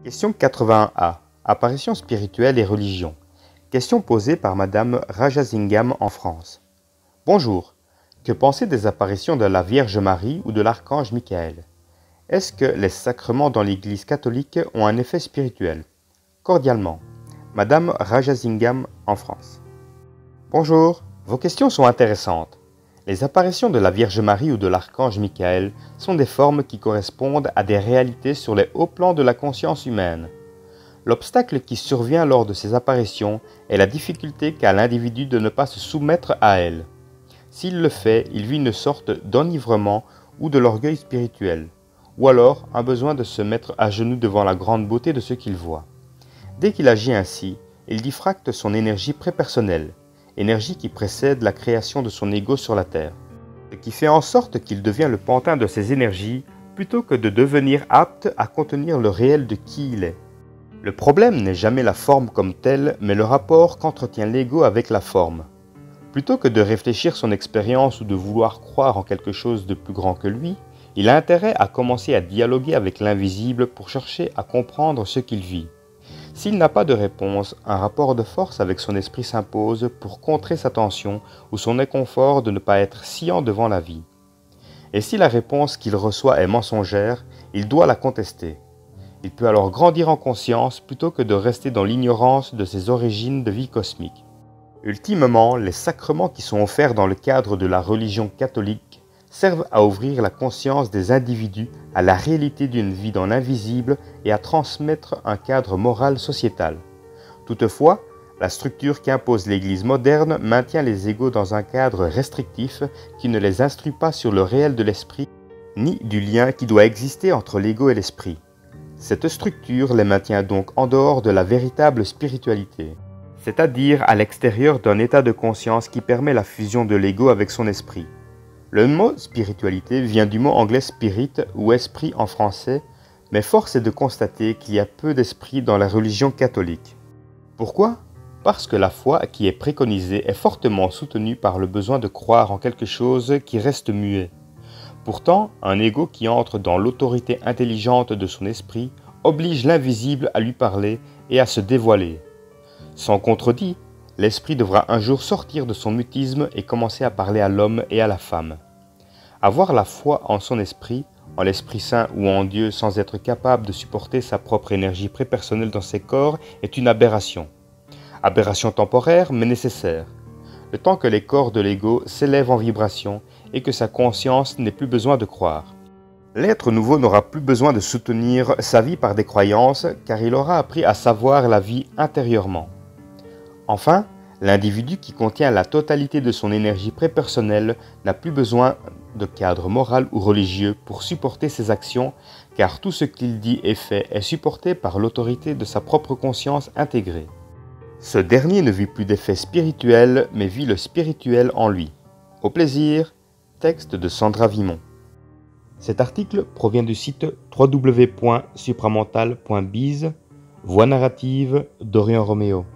Question 81A. Apparition spirituelle et religion. Question posée par Madame Rajasingam en France. Bonjour. Que penser des apparitions de la Vierge Marie ou de l'archange Michael? Est-ce que les sacrements dans l'Église catholique ont un effet spirituel? Cordialement, Madame Rajasingam en France. Bonjour. Vos questions sont intéressantes. Les apparitions de la Vierge Marie ou de l'archange Michael sont des formes qui correspondent à des réalités sur les hauts plans de la conscience humaine. L'obstacle qui survient lors de ces apparitions est la difficulté qu'a l'individu de ne pas se soumettre à elles. S'il le fait, il vit une sorte d'enivrement ou de l'orgueil spirituel, ou alors un besoin de se mettre à genoux devant la grande beauté de ce qu'il voit. Dès qu'il agit ainsi, il diffracte son énergie prépersonnelle, énergie qui précède la création de son ego sur la Terre, ce qui fait en sorte qu'il devient le pantin de ses énergies plutôt que de devenir apte à contenir le réel de qui il est. Le problème n'est jamais la forme comme telle, mais le rapport qu'entretient l'ego avec la forme. Plutôt que de réfléchir son expérience ou de vouloir croire en quelque chose de plus grand que lui, il a intérêt à commencer à dialoguer avec l'invisible pour chercher à comprendre ce qu'il vit. S'il n'a pas de réponse, un rapport de force avec son esprit s'impose pour contrer sa tension ou son inconfort de ne pas être sciant devant la vie. Et si la réponse qu'il reçoit est mensongère, il doit la contester. Il peut alors grandir en conscience plutôt que de rester dans l'ignorance de ses origines de vie cosmique. Ultimement, les sacrements qui sont offerts dans le cadre de la religion catholique servent à ouvrir la conscience des individus à la réalité d'une vie dans l'invisible et à transmettre un cadre moral sociétal. Toutefois, la structure qu'impose l'Église moderne maintient les égos dans un cadre restrictif qui ne les instruit pas sur le réel de l'esprit, ni du lien qui doit exister entre l'ego et l'esprit. Cette structure les maintient donc en dehors de la véritable spiritualité, c'est-à-dire à l'extérieur d'un état de conscience qui permet la fusion de l'ego avec son esprit. Le mot spiritualité vient du mot anglais spirit ou esprit en français, mais force est de constater qu'il y a peu d'esprit dans la religion catholique. Pourquoi? Parce que la foi qui est préconisée est fortement soutenue par le besoin de croire en quelque chose qui reste muet. Pourtant, un ego qui entre dans l'autorité intelligente de son esprit oblige l'invisible à lui parler et à se dévoiler. Sans contredit, l'esprit devra un jour sortir de son mutisme et commencer à parler à l'homme et à la femme. Avoir la foi en son esprit, en l'Esprit Saint ou en Dieu sans être capable de supporter sa propre énergie prépersonnelle dans ses corps est une aberration. Aberration temporaire mais nécessaire. Le temps que les corps de l'ego s'élèvent en vibration et que sa conscience n'ait plus besoin de croire. L'être nouveau n'aura plus besoin de soutenir sa vie par des croyances car il aura appris à savoir la vie intérieurement. Enfin, l'individu qui contient la totalité de son énergie prépersonnelle n'a plus besoin de cadre moral ou religieux pour supporter ses actions, car tout ce qu'il dit et fait est supporté par l'autorité de sa propre conscience intégrée. Ce dernier ne vit plus d'effet spirituel, mais vit le spirituel en lui. Au plaisir, texte de Sandra Vimon. Cet article provient du site www.supramental.biz, voix narrative d'Orion Roméo.